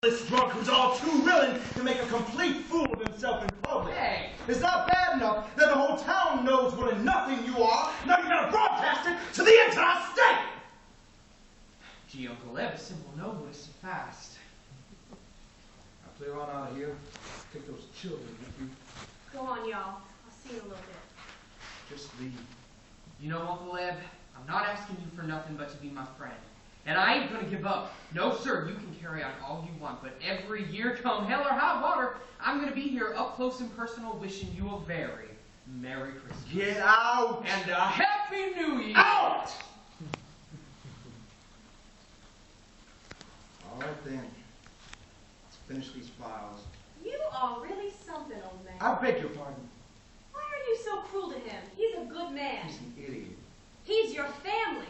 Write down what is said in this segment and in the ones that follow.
This drunk who's all too willing to make a complete fool of himself in public. Hey! It's not bad enough that the whole town knows what a nothing you are. Now you gotta broadcast it to the entire state! Gee, Uncle Everson will know this fast. Now clear on out of here. Take those children with you. Go on, y'all. I'll see you in a little bit. Just leave. You know, Uncle Eb, I'm not asking you for nothing but to be my friend. And I ain't gonna give up. No, sir, you can carry on all you want, but every year, come hell or high water, I'm gonna be here up close and personal wishing you a very Merry Christmas. Get out! And a Happy New Year! Out! All right then. Let's finish these files. You are really something, old man. I beg your pardon. Why are you so cruel to him? He's a good man. He's an idiot. He's your family.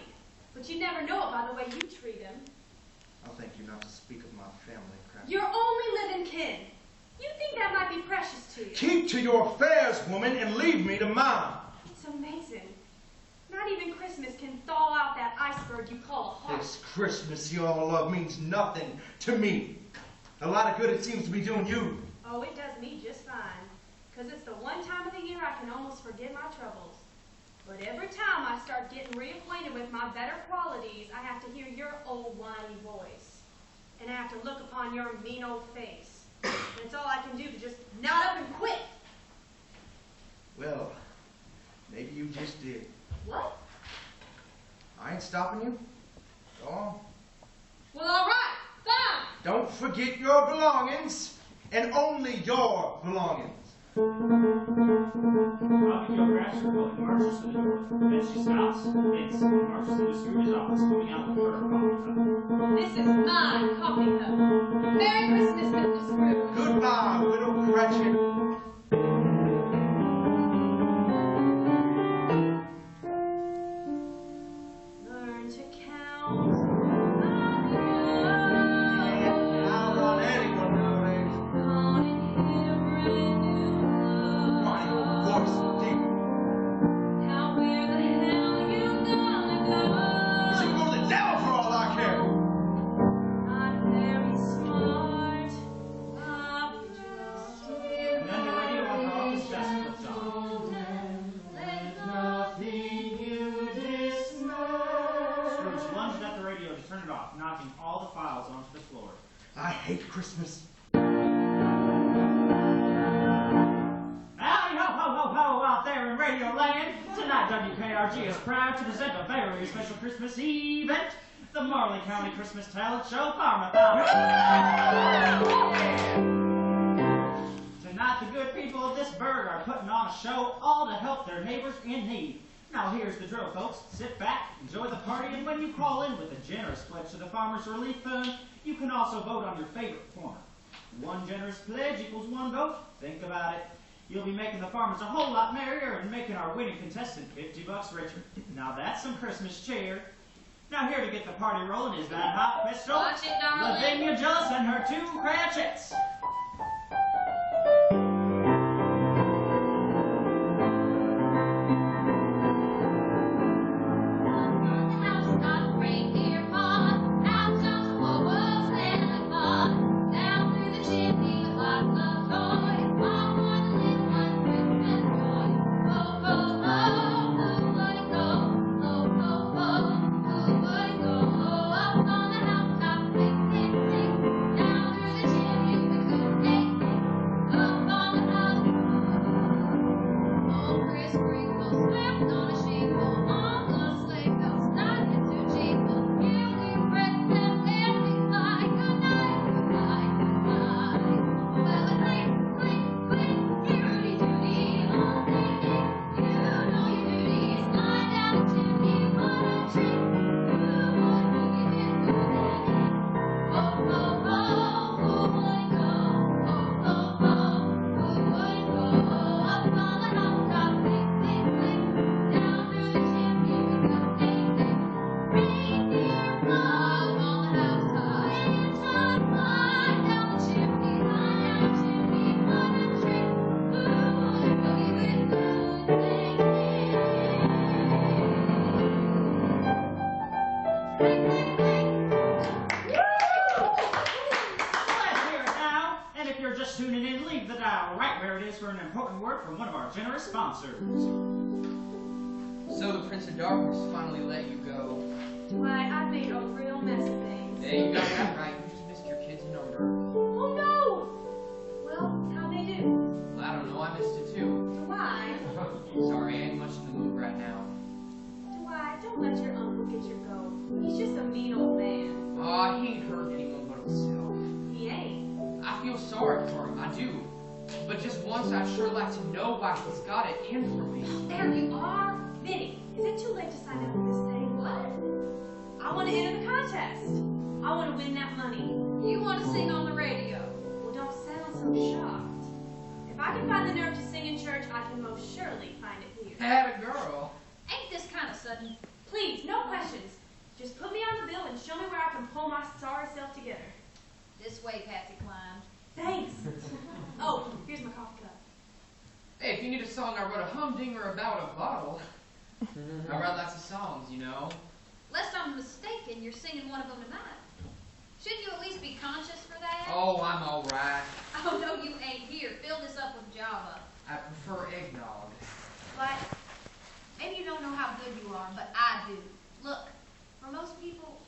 But you never know it by the way you treat him. I'll thank you not to speak of my family, Cassie. Your only living kin. You think that might be precious to you. Keep to your affairs, woman, and leave me to mine. It's amazing. Not even Christmas can thaw out that iceberg you call a heart. This Christmas your love means nothing to me. A lot of good it seems to be doing you. Oh, it does me just fine. Because it's the one time of the year I can almost forget my troubles. But every time I start getting reacquainted with my better qualities, I have to hear your old whiny voice. And I have to look upon your mean old face. And it's all I can do to just nod up and quit. Well, maybe you just did. What? I ain't stopping you. Go on. Well, all right. Fine. Don't forget your belongings, and only your belongings. Abigail grabs her coat and marches to the door. Then she stops, spits, and marches to the steward's office, going out with her coffee cup. This is my coffee cup. Merry Christmas, Mr. Scrooge. Goodbye, Widow Cratchit. Learn to count. Knocking all the files onto the floor. I hate Christmas. Howdy ho ho ho ho out there in Radio Land. Tonight WKRG is proud to present a very special Christmas event. The Marley County Christmas Talent Show Parmathon. Tonight the good people of this burg are putting on a show all to help their neighbors in need. Now here's the drill, folks. Sit back, enjoy the party, and when you call in with a generous pledge to the Farmers Relief Fund, you can also vote on your favorite corner. One generous pledge equals one vote. Think about it. You'll be making the farmers a whole lot merrier and making our winning contestant $50 richer. Now that's some Christmas cheer. Now here to get the party rolling is that hot pistol, Watch it, darling. Lavinia Gillis and her 2 Cratchits. Down through the chimney we could dial right where it is for an important word from one of our generous sponsors. So the Prince of Darkness finally let you go. Why, I've made a real mess of things. Hey, you got that right. You just missed your kid's number. Oh no! Well, how'd they do? Well, I don't know. I missed it too. Why? Sorry, I ain't much in the mood right now. Why, don't let your uncle get your goat. He's just a mean old man. Aw, he ain't hurt anyone but himself. He ain't. I feel sorry for him. I do. But just once, I'd sure like to know why he's got it in for me. There you are. Vinny, is it too late to sign up for this thing? What? I want to enter the contest. I want to win that money. You want to sing on the radio? Well, don't sound so shocked. If I can find the nerve to sing in church, I can most surely find it here. Had a girl. Ain't this kind of sudden? Please, no questions. Just put me on the bill and show me where I can pull my sorry self together. This way, Patsy climbed. Thanks. Oh, here's my coffee cup. Hey, if you need a song, I wrote a humdinger about a bottle. I write lots of songs, you know. Lest I'm mistaken, you're singing one of them tonight. Shouldn't you at least be conscious for that? Oh, I'm all right. Oh, no, you ain't. Here, fill this up with Java. I prefer eggnog. But maybe you don't know how good you are, but I do. Look, for most people,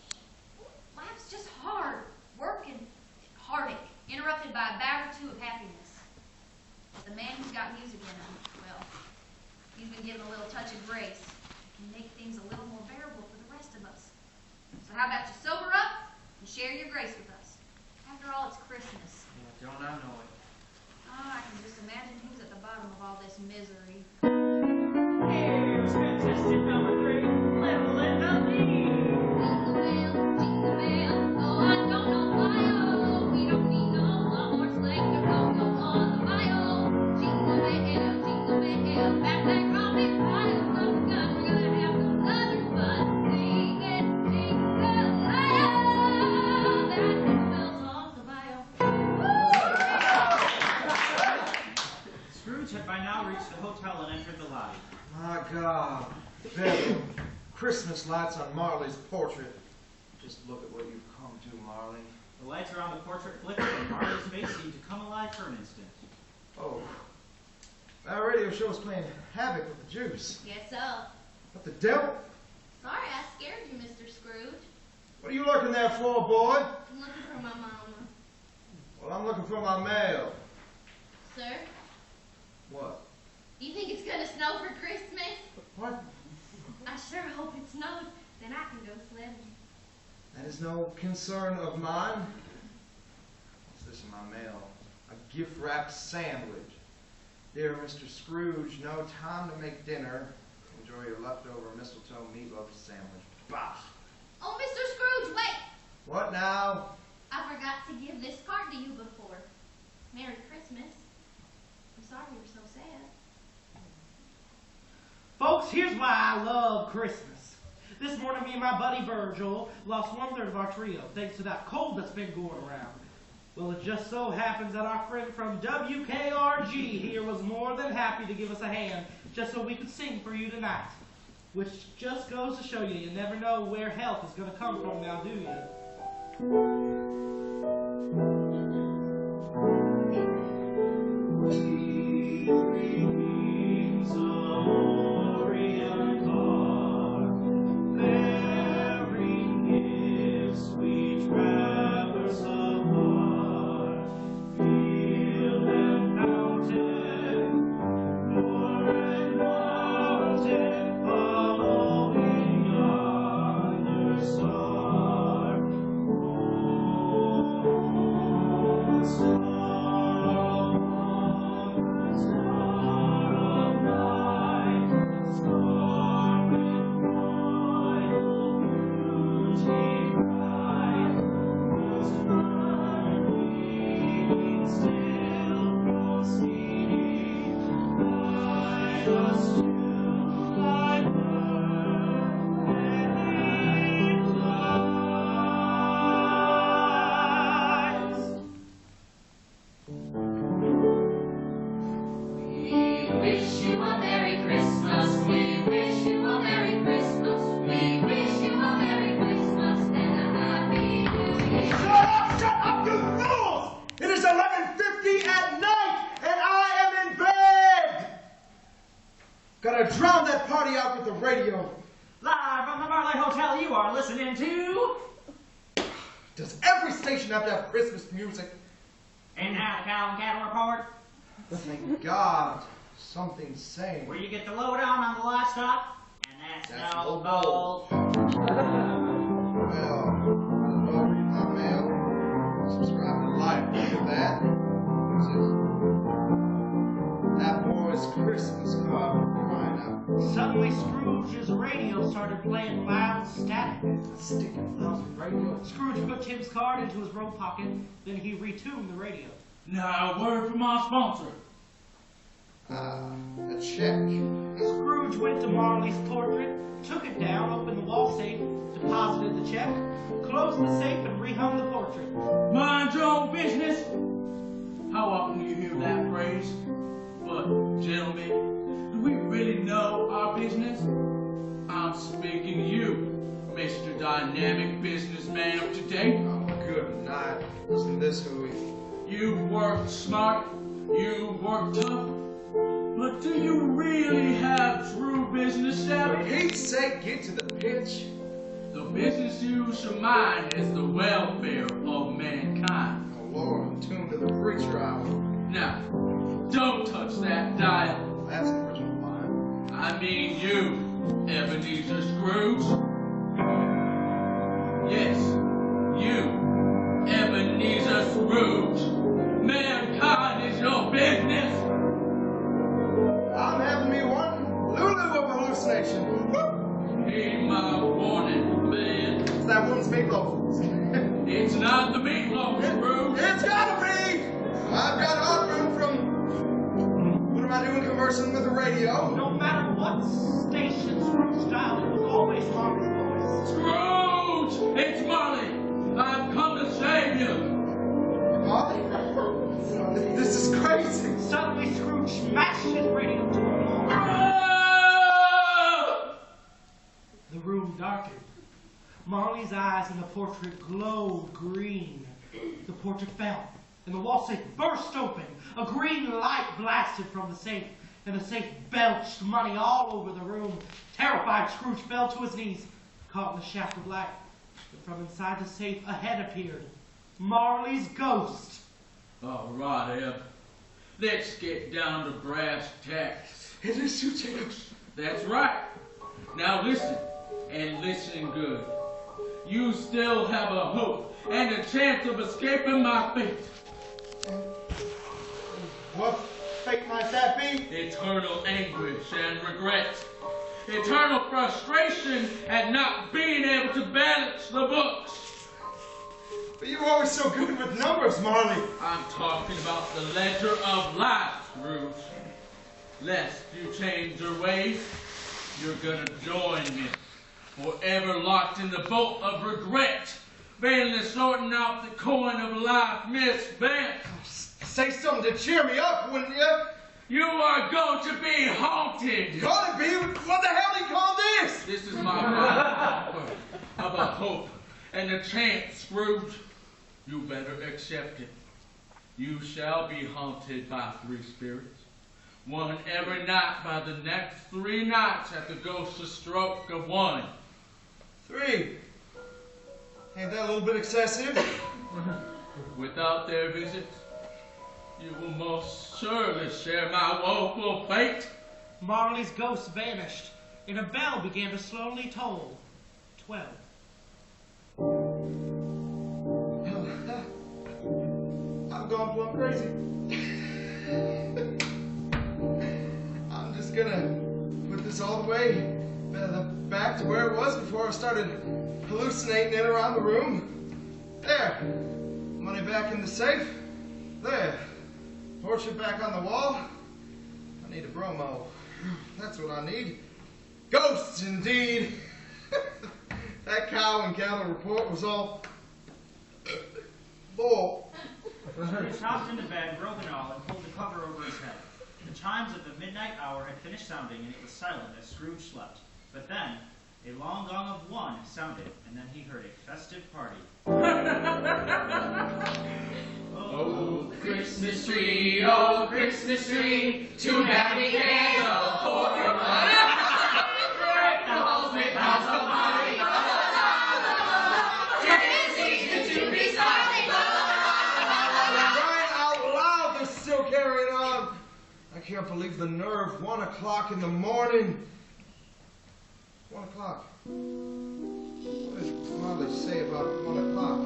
life's just hard. Work and heartache, interrupted by a bout or two of happiness. But the man who's got music in him, well, he's been given a little touch of grace. It can make things a little more bearable for the rest of us. So how about you sober up and share your grace with us? After all, it's Christmas. Yeah, don't I know it. Oh, I can just imagine who's at the bottom of all this misery. Here's contestant number 3, Little Linda Lee. Jingle bell, oh, I don't know why, oh, we don't need no more sleigh to go on the bio. Jingle bell, back that coffee pile from the gun, we're gonna have some southern fun. Sing it, jingle bell, that jingle bell's on the bio. Scrooge had by now reached the hotel and entered the lobby. My God, Beck, Christmas lights on Marley's portrait. Just look at what you've come to, Marley. The lights around the portrait flickered and Marley's face seemed to come alive for an instant. Oh, that radio show's playing havoc with the juice. Guess so. What the devil? Sorry I scared you, Mr. Scrooge. What are you looking there for, boy? I'm looking for my mama. Well, I'm looking for my mail. Sir, What? do you think it's gonna snow for Christmas? What? I sure hope it snows. Then I can go sledding. That is no concern of mine. What's this in my mail? A gift-wrapped sandwich. Dear Mr. Scrooge, no time to make dinner. Enjoy your leftover mistletoe meatloaf sandwich. Bah! Oh, Mr. Scrooge, wait! What now? I forgot to give this card to you before. Merry Christmas. I'm sorry you're so sad. Folks, here's why I love Christmas. This morning, me and my buddy Virgil lost 1/3 of our trio thanks to that cold that's been going around. Well, it just so happens that our friend from WKRG here was more than happy to give us a hand just so we could sing for you tonight. Which just goes to show you never know where help is going to come from now, do you? Oh every station have to have Christmas music? And now the cow and cattle report, Thank God, something's sane. where you get the lowdown on the livestock, and that's no no gold. Well, I'll read my mail. Subscribe to Life. Look at that. What's this? That boy's Christmas card for crying out. Suddenly Scrooge's radio started playing loud static. Sticking thousand radio. Scrooge put Tim's card into his robe pocket, then he retuned the radio. Now, a word from our sponsor. A check. Scrooge went to Marley's portrait, took it down, opened the wall safe, deposited the check, closed the safe, and rehung the portrait. Mind your own business. How often do you hear that phrase? But, gentlemen, do we really know our business? I'm speaking to you, Mr. Dynamic Businessman of today. Oh, good night. Listen to this, Huey. You work smart, you work tough, but do you really have true business For savvy? Pete's sake, get to the pitch. The business you should mind is the welfare of mankind. Oh, Lord, I'm tuned to the preacher hour. Now, don't touch that dial. That's an original line. I mean you, Ebenezer Scrooge. Yes, you, Ebenezer Scrooge. Mankind is your business. I'm having me one Lulu of a hallucination. Woo! Heed my warning, man. It's that woman's meatloaf. It's not the meatloaf, Scrooge. It's gotta be! I've got heartburn from... What am I doing conversing with the radio? No matter what station Scrooge dialed, it was always Marley's voice. Scrooge! It's Molly. I've come to save you. Molly? This is crazy. Suddenly Scrooge smashed his radio to the wall. Ah! The room darkened. Marley's eyes in the portrait glowed green. The portrait fell, and the wall safe burst open. A green light blasted from the safe, and the safe belched money all over the room. Terrified, Scrooge fell to his knees, caught in the shaft of light. But from inside the safe, a head appeared. Marley's ghost. All right, Eb. Let's get down to brass tacks. It is you, Jacob. That's right. Now listen, and listen good. You still have a hope and a chance of escaping my fate. What fate might that be? Eternal anguish and regret. Eternal frustration at not being able to balance the books. But you were always so good with numbers, Marley. I'm talking about the ledger of life, Scrooge. Lest you change your ways, you're gonna join me. Forever locked in the boat of regret, vainly sorting out the coin of life misspent. Say something to cheer me up, wouldn't you? You are going to be haunted. Gotta be. What the hell do you call this? This is my word of a hope and a chance, Scrooge. You better accept it. You shall be haunted by 3 spirits. One every night by the next 3 nights at the ghostly stroke of 1. 3. Ain't that a little bit excessive? Without their visits, you will most surely share my woeful fate. Marley's ghost vanished, and a bell began to slowly toll. 12. I'm going plumb crazy. I'm just gonna put this all the way back to where it was before I started hallucinating in around the room. There. Money back in the safe. There. Portrait back on the wall. I need a bromo. That's what I need. Ghosts, indeed. That cow and cattle report was all bull. He tossed into bed, broke and all, and pulled the cover over his head. The chimes of the midnight hour had finished sounding, and it was silent as Scrooge slept. But then, a long gong of 1 sounded, and then he heard a festive party. Oh, Christmas tree, to navigate the forward money. Break the halls with pounds of money. 'Tis easy to be silent. can't believe the nerve. 1 o'clock in the morning. 1 o'clock. What does Mother say about 1 o'clock?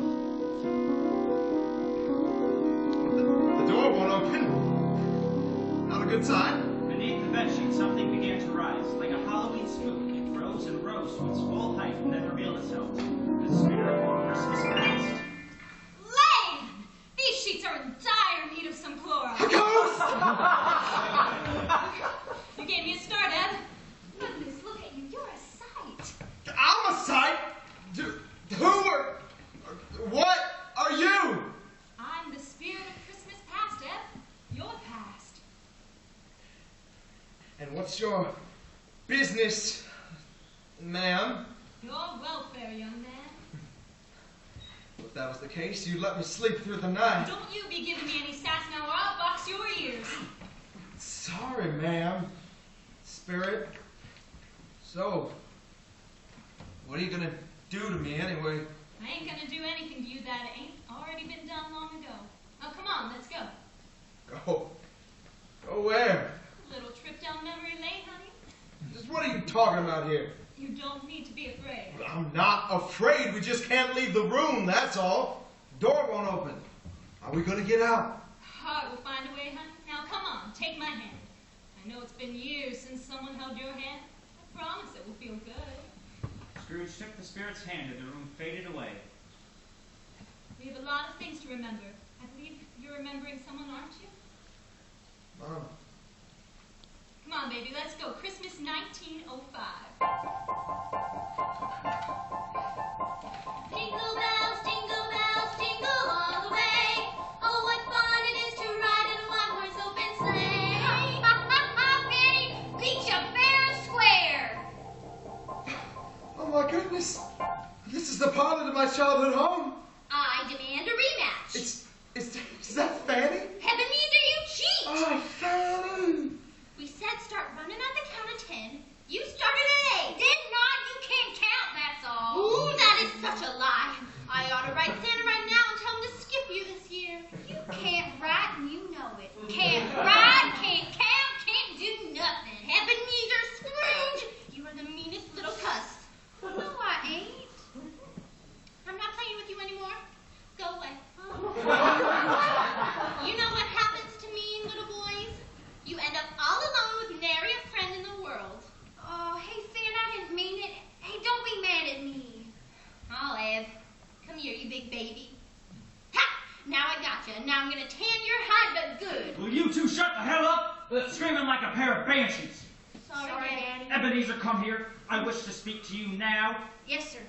The door won't open. Not a good sign. Beneath the bedsheet, something began to rise. Like a Halloween spook, it rose and rose to its full height and then revealed itself. The spirit of Christmas past. Lane! These sheets are in dire need of some chloral. A ghost! You gave me a start, Eb. Goodness, look at you. You're a sight. I'm a sight? What are you? I'm the spirit of Christmas past, Eb. Your past. And what's your business, ma'am? Your welfare, young man. If that was the case, you'd let me sleep through the night. Don't you be giving me any sass now or I'll box your ears. Sorry, ma'am. Spirit. So, what are you gonna do to me anyway? I ain't gonna do anything to you that ain't already been done long ago. Now come on, let's go. Go. Go where? A little trip down memory lane, honey. Just what are you talking about here? You don't need to be afraid. I'm not afraid. We just can't leave the room, that's all. The door won't open. Are we gonna get out? Heart will find a way, honey. Now come on, take my hand. I know it's been years since someone held your hand. I promise it will feel good. Scrooge took the spirit's hand and the room faded away. We have a lot of things to remember. I believe you're remembering someone, aren't you? Mom. Come on, baby, let's go. Christmas 1905. Jingle bells, jingle all the way. Oh, what fun it is to ride in a one-horse open sleigh. Ha, ha, ha, Penny, beat you fair and square. Oh my goodness. This is the pilot of my childhood home. I demand a rematch. Is that Fanny? Ebenezer, you cheat! Oh, Fanny. We said start running at the count of 10. You started at 8. Did not. You can't count, that's all. Ooh, that is such a lie. I ought to write Santa right now and tell him to skip you this year. You can't write and you know it. Can't write, can't count, can't do nothing. Ebenezer Scrooge, you are the meanest little cuss. No, I ain't. I'm not playing with you anymore. Go away. You know what happens to mean little boys? You end up all alone with nary a friend in the world. Oh, hey, Santa, I didn't mean it. Hey, don't be mad at me. Oh, Eb. Come here, you big baby. Ha! Now I gotcha. Now I'm gonna tan your hide, but good. Will you two shut the hell up? Screaming like a pair of banshees. Sorry, Daddy. Ebenezer, come here. I wish to speak to you now. Yes, sir.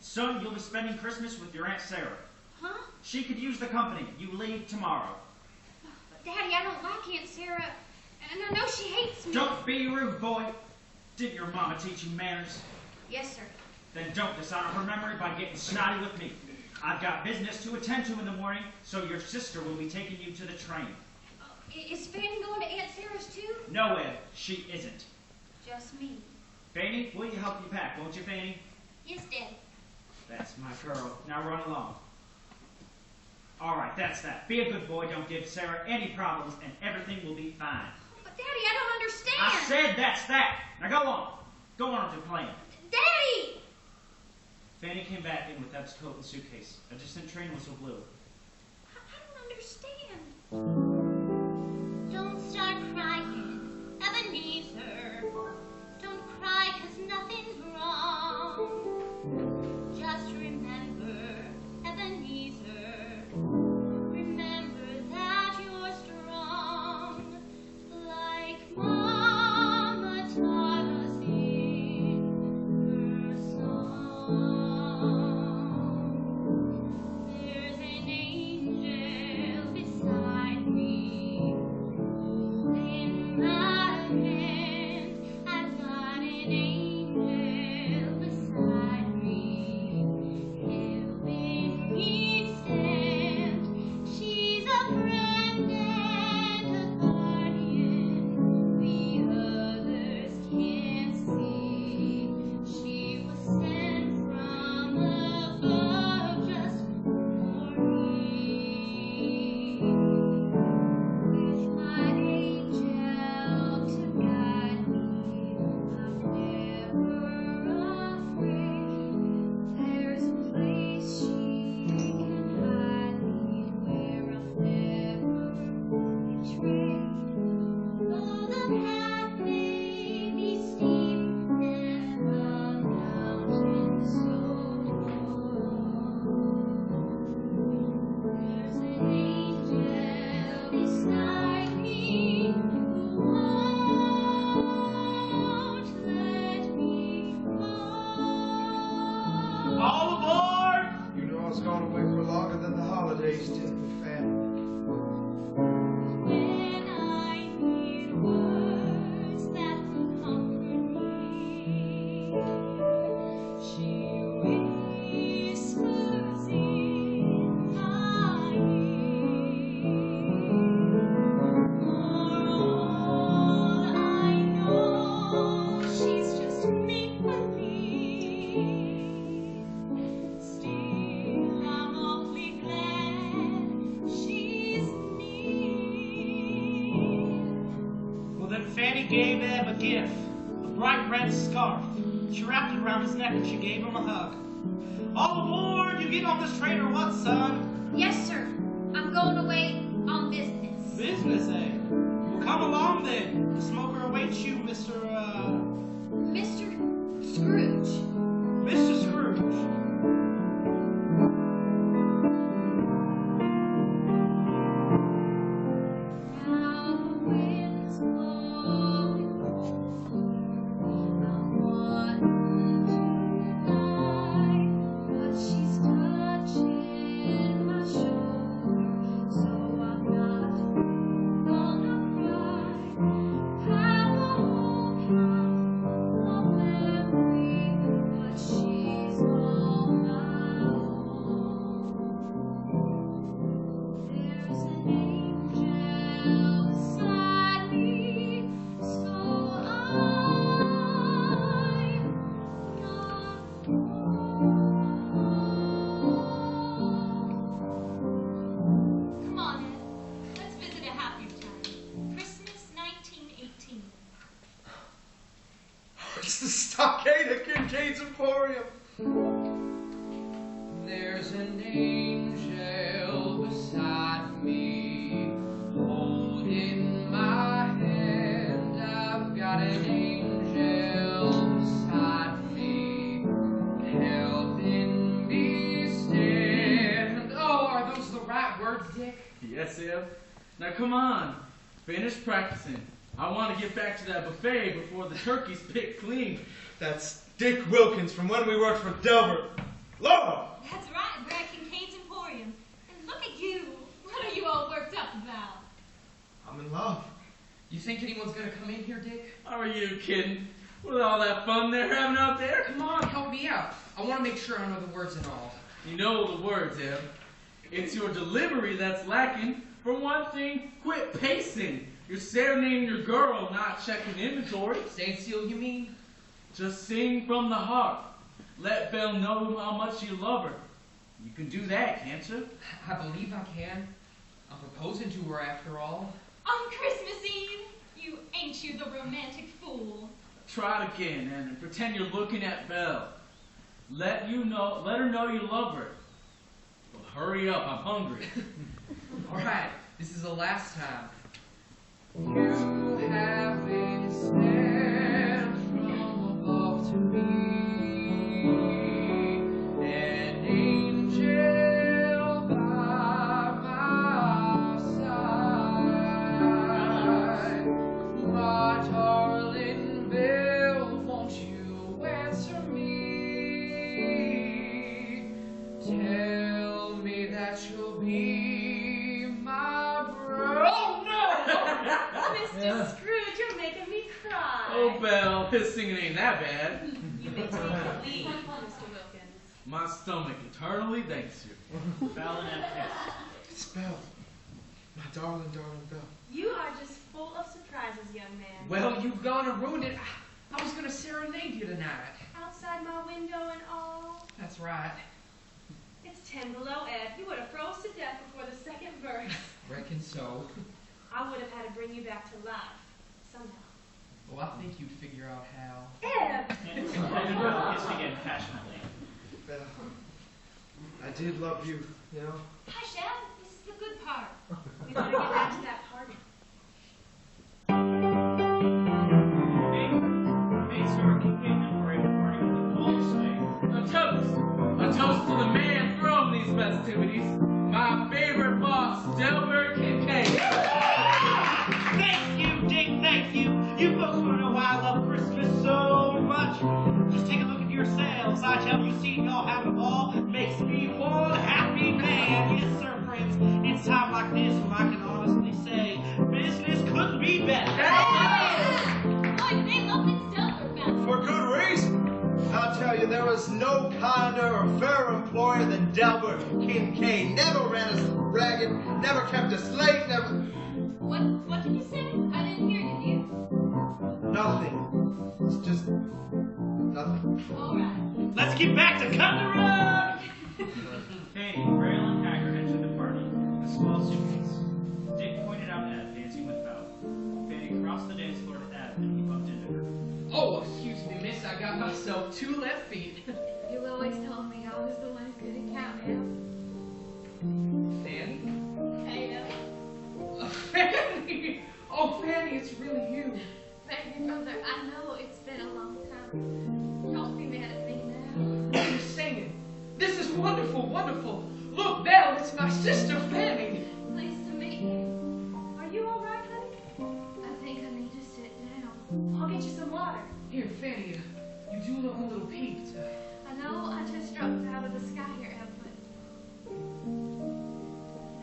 Son, you'll be spending Christmas with your Aunt Sarah. Huh? She could use the company. You leave tomorrow. But, Daddy, I don't like Aunt Sarah. And I know she hates me. Don't be rude, boy. Did your mama teach you manners? Yes, sir. Then don't dishonor her memory by getting snotty with me. I've got business to attend to in the morning, so your sister will be taking you to the train. Is Fanny going to Aunt Sarah's too? No, Ed, she isn't. Just me. Fanny, will you help me pack, won't you, Fanny? Yes, Daddy. That's my girl. Now run along. All right, that's that. Be a good boy. Don't give Sarah any problems, and everything will be fine. But, Daddy, I don't understand. I said that's that. Now go on. Go on with your plan. Daddy! Fanny came back in with Eb's coat and suitcase. A distant train whistle blew. I don't understand. Don't start crying, Ebenezer. Don't cry, 'cause nothing's wrong. Just remember, Ebenezer. Remember that you're strong. Like Mama taught us in her song. There's an angel beside me. gave Eb a gift, a bright red scarf. She wrapped it around his neck and she gave him a hug. All aboard! You get on this train or what, son? Yes, sir. I'm going away on business. Business, eh? Well, come along then. The smoker awaits you, Mr. Scrooge. Mr. Scrooge. Now the wind's blowing I'm wanting to fly, but she's touching my shoulder, so I'm not gonna cry. Powell, no memory, but she's all my own. There's an angel beside me, so I'm not alone. Come on, Ed. Let's visit a happier time. Christmas 1918. It's the stockade at Kincaid's Emporium. There's an angel beside me, holding my hand. I've got an angel beside me, helping me stand. Oh, are those the right words, Dick? Yes, Eb. Now come on. Finish practicing. I want to get back to that buffet before the turkey's picked clean. That's Dick Wilkins from when we worked for Delbert. Lord! That's right, we're at Kincaid's Emporium. And look at you. What are you all worked up about? I'm in love. You think anyone's gonna come in here, Dick? Are you kidding? With all that fun they're having out there? Come on, help me out. I want to make sure I know the words and all. You know the words, Eb. It's your delivery that's lacking. For one thing, quit pacing. You're serenading your girl, not checking inventory. St. Seal, you mean? Just sing from the heart. Let Belle know how much you love her. You can do that, can't you? I believe I can. I'm proposing to her after all. On Christmas Eve? Ain't you the romantic fool? Try it again and pretend you're looking at Belle. Let her know you love her. Well, hurry up, I'm hungry. All right, this is the last time. You have been sent from above to me, an angel by my side. My darling Bill, won't you answer me? Tell me that you'll be my bride. Oh no! Mr. Scrooge, you're making me cry. Oh, Belle, his singing ain't that bad. You may take the lead, Mr. Wilkins. My stomach eternally thanks you. Bell and Ed kiss. It's Belle. My darling, darling Belle. You are just full of surprises, young man. Well, you've gone and ruined it. I was gonna serenade you tonight. Outside my window and all. That's right. It's 10 below, Ed. You would have froze to death before the second verse. Reckon so. I would have had to bring you back to life. Somehow. Well, I think you'd figure out how. Ed! And both kissed again passionately. Belle, I did love you, you know? Hush, Ed. This is the good part. We better get back to that party. Made store Kincaid Emporium party with a full swing. A toast to the man from these festivities, my favorite boss, Delbert Kincaid. Thank you, Dick, thank you. You folks want to know why I love Christmas so much? Just take a look at yourselves. I tell you, seeing y'all having a ball makes me one happy man. Yes, sir, friends. It's time like this when I can honestly say business couldn't be better. Boy, they love this Delbert family. For good reason. I'll tell you, there was no kinder or fairer employer than Delbert Kincaid. Never ran us ragged, never kept us late, never... What did you say? I didn't hear you, dear. Nothing. It's just... nothing. All right. Let's get back to cutting the rug. Katie, frail and haggard, entered the party, a small suitcase. Dick pointed out Ed dancing with Belle. Fanny crossed the dance floor to Ed and 2 left feet. You always told me I was the one who couldn't count now. Fanny? Hey, Fanny! Oh, Fanny, it's really you. baby brother, I know it's been a long time. Don't be mad at me now. What are you singing? This is wonderful, wonderful. Look, Belle, it's my sister, Fanny. Pleased to meet you. Are you all right, honey? I think I need to sit down. I'll get you some water. Here, Fanny, you do look a little peaked. I know I just dropped out of the sky here, Eb, but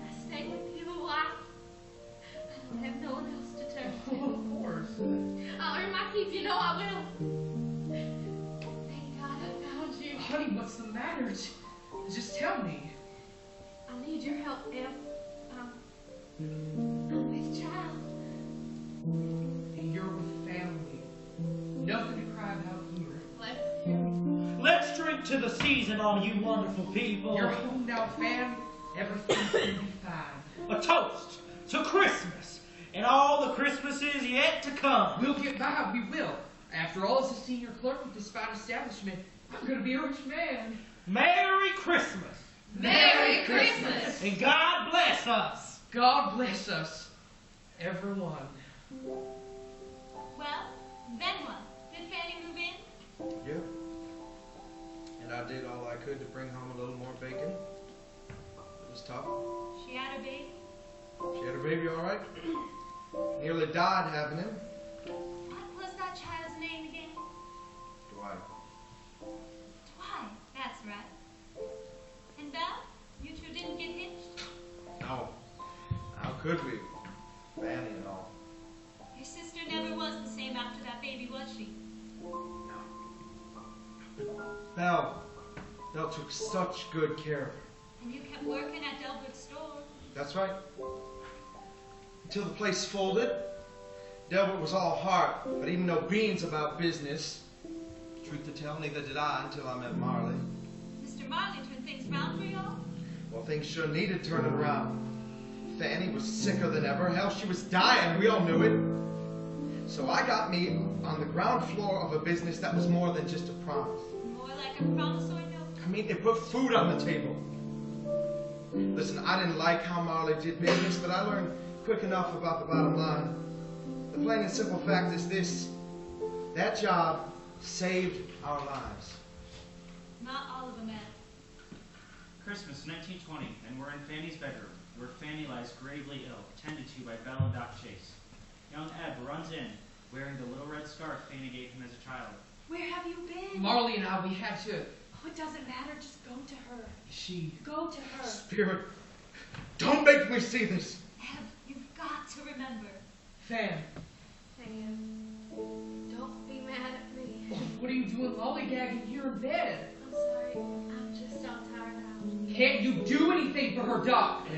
I stay with you a while. I don't have no one else to turn to. Of course. I'll earn my keep, you know I will. Thank God I found you. Honey, what's the matter? Just tell me. I need your help, Eb. I'm with child. And you're with family. Nothing to cry about here. Bless you. Let's drink to the season, all you wonderful people. You're home now, Fan. Everything's gonna be fine. A toast to Christmas and all the Christmases yet to come. We'll get by, we will. After all, as a senior clerk of this fine establishment, I'm gonna be a rich man. Merry Christmas. Merry Christmas. And God bless us. God bless us, everyone. Well, then what? Did Fanny move in? Yeah. And I did all I could to bring home a little more bacon. It was tough. She had a baby? She had her baby all right. Nearly died having him. What was that child's name again? Dwight. Dwight, that's right. And Belle? You two didn't get hitched? No. How could we? Fanny and all. Your sister never was the same after that baby, was she? Belle took such good care of her. And you kept working at Delbert's store. That's right. Until the place folded. Delbert was all heart, but even no beans about business. Truth to tell, neither did I until I met Marley. Mr. Marley turned things round for y'all? Well, things sure needed turning around. Fanny was sicker than ever. Hell, she was dying. We all knew it. So I got me on the ground floor of a business that was more than just a promise. More like a promissory note? I mean, it put food on the table. Listen, I didn't like how Marley did business, but I learned quick enough about the bottom line. The plain and simple fact is this: that job saved our lives. Not all of them, Ed. Christmas 1920, and we're in Fanny's bedroom, where Fanny lies gravely ill, tended to by Belle and Doc Chase. Young Eb runs in, wearing the little red scarf Fanny gave him as a child. Where have you been? Marley and I, we had to. Oh, it doesn't matter. Just go to her. She. Go to her. Spirit, don't make me see this. Eb, you've got to remember. Fan, Sam, don't be mad at me. what are you doing lollygagging here in bed? I'm sorry. I'm just all tired out. Can't you do anything for her, Doc?